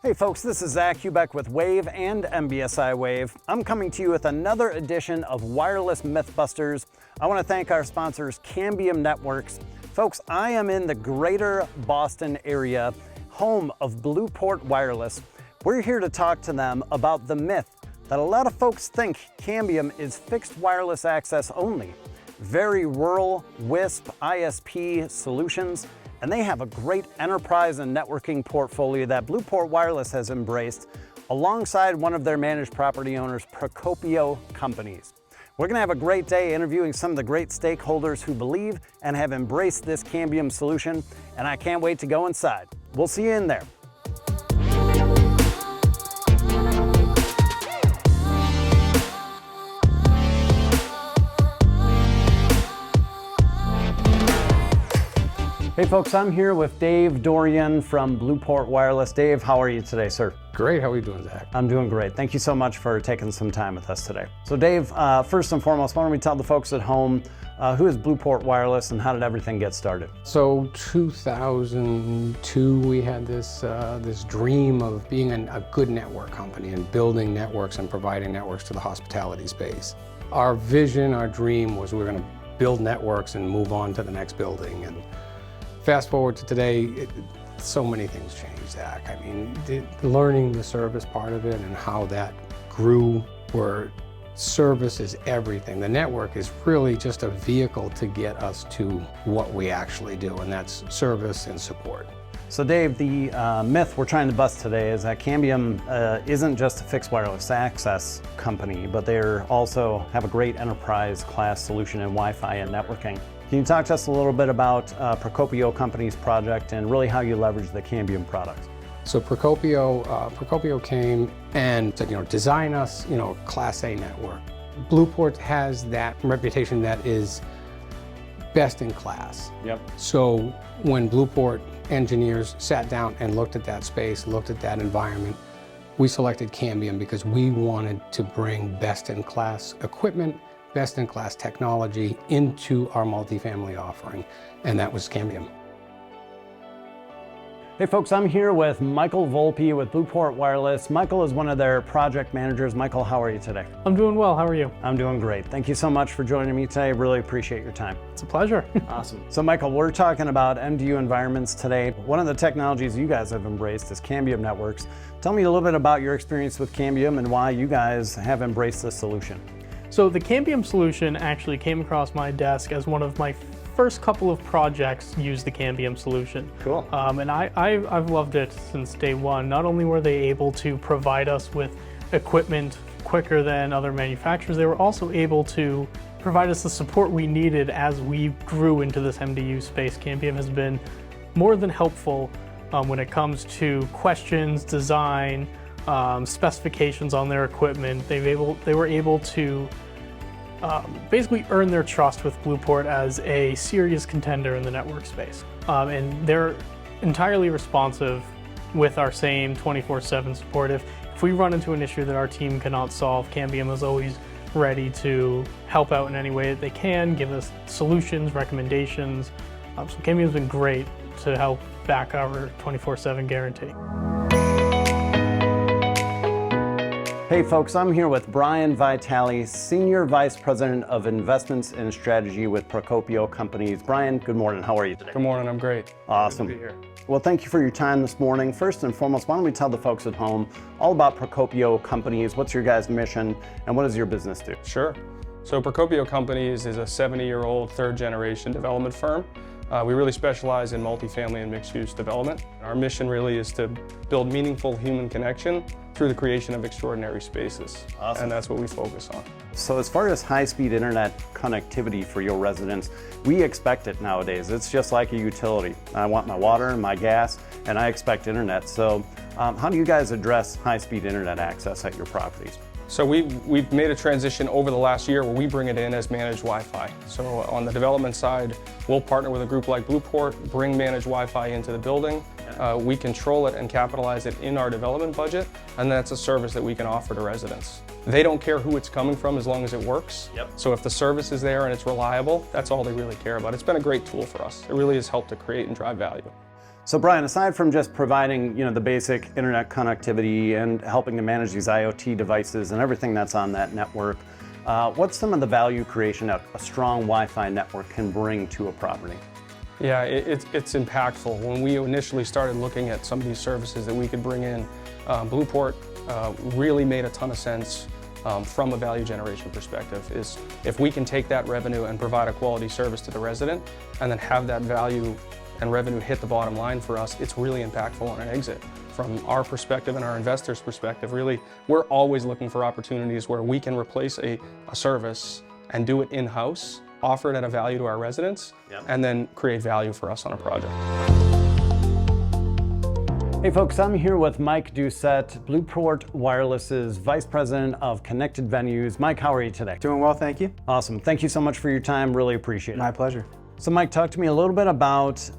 Hey folks, this is Zach Hubeck with Wave and MBSI Wave. I'm coming to you with another edition of Wireless Mythbusters. I want to thank our sponsors, Cambium Networks. Folks, I am in the greater Boston area, home of Blueport Wireless. We're here to talk to them about the myth that a lot of folks think Cambium is fixed wireless access only. Very rural WISP ISP solutions, and they have a great enterprise and networking portfolio that Blueport Wireless has embraced alongside one of their managed property owners, Procopio Companies. We're gonna have a great day interviewing some of the great stakeholders who believe and have embraced this Cambium solution, and I can't wait to go inside. We'll see you in there. Hey folks, I'm here with Dave Dorian from Blueport Wireless. Dave, how are you today, sir? Great, how are you doing, Zach? I'm doing great. Thank you so much for taking some time with us today. So Dave, first and foremost, why don't we tell the folks at home, who is Blueport Wireless and how did everything get started? So 2002, we had this dream of being a good network company and building networks and providing networks to the hospitality space. Our vision, our dream was we were gonna build networks and move on to the next building. And fast forward to today, so many things changed, Zach. I mean, learning the service part of it and how that grew, where service is everything. The network is really just a vehicle to get us to what we actually do, and that's service and support. So Dave, the myth we're trying to bust today is that Cambium isn't just a fixed wireless access company, but they also have a great enterprise class solution in Wi-Fi and networking. Can you talk to us a little bit about Procopio Company's project and really how you leverage the Cambium products? So Procopio came and said, design us, a Class A network. Blueport has that reputation that is best in class. Yep. So when Blueport engineers sat down and looked at that space, looked at that environment, we selected Cambium because we wanted to bring best in class equipment, best-in-class technology into our multifamily offering, and that was Cambium. Hey folks, I'm here with Michael Volpe with Blueport Wireless. Michael is one of their project managers. Michael, how are you today? I'm doing well, how are you? I'm doing great. Thank you so much for joining me today. Really appreciate your time. It's a pleasure. Awesome. So Michael, we're talking about MDU environments today. One of the technologies you guys have embraced is Cambium Networks. Tell me a little bit about your experience with Cambium and why you guys have embraced this solution. So the Cambium solution actually came across my desk as one of my first couple of projects used the Cambium solution. Cool. And I've loved it since day one. Not only were they able to provide us with equipment quicker than other manufacturers, they were also able to provide us the support we needed as we grew into this MDU space. Cambium has been more than helpful when it comes to questions, design, specifications on their equipment. They were able to basically earn their trust with Blueport as a serious contender in the network space. And they're entirely responsive with our same 24/7 support. If we run into an issue that our team cannot solve, Cambium is always ready to help out in any way that they can, give us solutions, recommendations. So Cambium's been great to help back our 24/7 guarantee. Hey folks, I'm here with Brian Vitale, Senior Vice President of Investments and Strategy with Procopio Companies. Brian, good morning. How are you today? Good morning, I'm great. Awesome. Good to be here. Well, thank you for your time this morning. First and foremost, why don't we tell the folks at home all about Procopio Companies, what's your guys' mission, and what does your business do? Sure. So Procopio Companies is a 70-year-old third-generation development firm. We really specialize in multifamily and mixed-use development. Our mission really is to build meaningful human connection through the creation of extraordinary spaces. Awesome. And that's what we focus on. So as far as high-speed internet connectivity for your residents, we expect it nowadays. It's just like a utility. I want my water and my gas, and I expect internet. So how do you guys address high-speed internet access at your properties? So we've made a transition over the last year where we bring it in as managed Wi-Fi. So on the development side, we'll partner with a group like Blueport, bring managed Wi-Fi into the building. We control it and capitalize it in our development budget, and that's a service that we can offer to residents. They don't care who it's coming from as long as it works. Yep. So if the service is there and it's reliable, that's all they really care about. It's been a great tool for us. It really has helped to create and drive value. So Brian, aside from just providing, the basic internet connectivity and helping to manage these IoT devices and everything that's on that network, what's some of the value creation that a strong Wi-Fi network can bring to a property? Yeah, it's impactful. When we initially started looking at some of these services that we could bring in, Blueport really made a ton of sense from a value generation perspective. Is if we can take that revenue and provide a quality service to the resident and then have that value and revenue hit the bottom line for us, it's really impactful on an exit. From our perspective and our investors' perspective, really, we're always looking for opportunities where we can replace a service and do it in-house, offer it at a value to our residents, and then create value for us on a project. Hey folks, I'm here with Mike Doucette, Blueport Wireless's Vice President of Connected Venues. Mike, how are you today? Doing well, thank you. Awesome. Thank you so much for your time. Really appreciate it. My pleasure. So Mike, talk to me a little bit about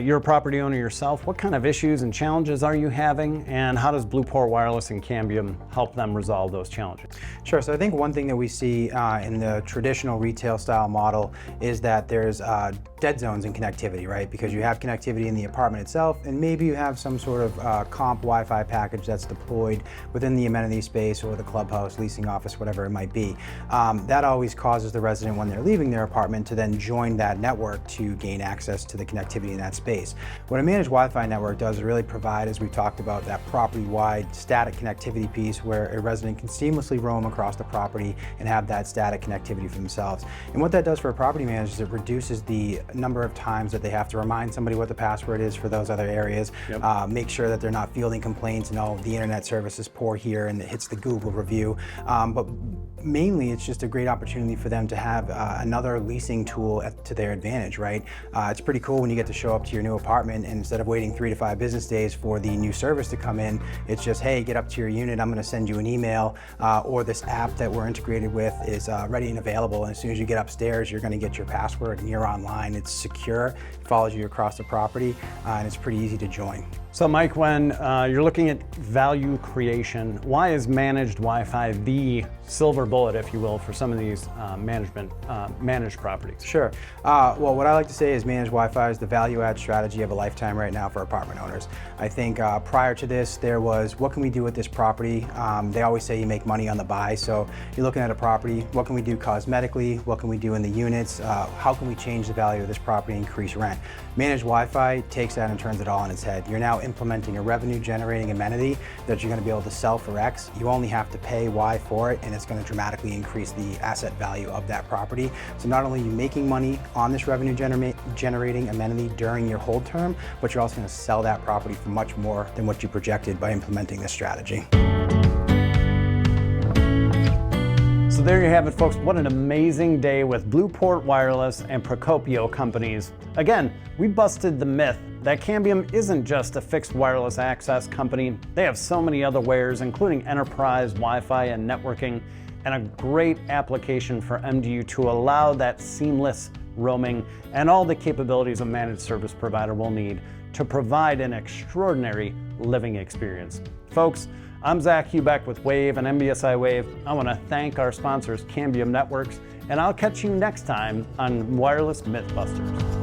you're a property owner yourself. What kind of issues and challenges are you having, and how does Blueport Wireless and Cambium help them resolve those challenges? Sure, so I think one thing that we see in the traditional retail style model is that there's dead zones in connectivity, right? Because you have connectivity in the apartment itself, and maybe you have some sort of comp Wi-Fi package that's deployed within the amenity space or the clubhouse, leasing office, whatever it might be. That always causes the resident, when they're leaving their apartment, to then join that network to gain access to the connectivity in that space. What a managed Wi-Fi network does is really provide, as we've talked about, that property-wide static connectivity piece where a resident can seamlessly roam across the property and have that static connectivity for themselves. And what that does for a property manager is it reduces the number of times that they have to remind somebody what the password is for those other areas, make sure that they're not fielding complaints, no, the internet service is poor here, and it hits the Google review. But mainly, it's just a great opportunity for them to have another leasing tool to their advantage, right? It's pretty cool when you get to show up to your new apartment, and instead of waiting 3 to 5 business days for the new service to come in, it's just, hey, get up to your unit, I'm gonna send you an email, or this app that we're integrated with is ready and available, and as soon as you get upstairs, you're gonna get your password and you're online. It's secure, it follows you across the property, and it's pretty easy to join. So Mike, when you're looking at value creation, why is managed Wi-Fi the silver bullet, if you will, for some of these managed properties? Sure. Well, what I like to say is managed Wi-Fi is the value add strategy of a lifetime right now for apartment owners. I think prior to this, there was, what can we do with this property? They always say you make money on the buy. So you're looking at a property, what can we do cosmetically? What can we do in the units? How can we change the value of this property and increase rent? Managed Wi-Fi takes that and turns it all on its head. You're now implementing a revenue generating amenity that you're going to be able to sell for X. You only have to pay Y for it, and it's going to dramatically increase the asset value of that property. So not only are you making money on this revenue generating amenity during your hold term, but you're also going to sell that property for much more than what you projected by implementing this strategy. So there you have it, folks. What an amazing day with Blueport Wireless and Procopio companies. Again, we busted the myth that Cambium isn't just a fixed wireless access company. They have so many other wares, including enterprise, Wi-Fi, and networking, and a great application for MDU to allow that seamless roaming and all the capabilities a managed service provider will need to provide an extraordinary living experience. Folks, I'm Zach Hubeck with Wave and MBSI Wave. I want to thank our sponsors, Cambium Networks, and I'll catch you next time on Wireless Mythbusters.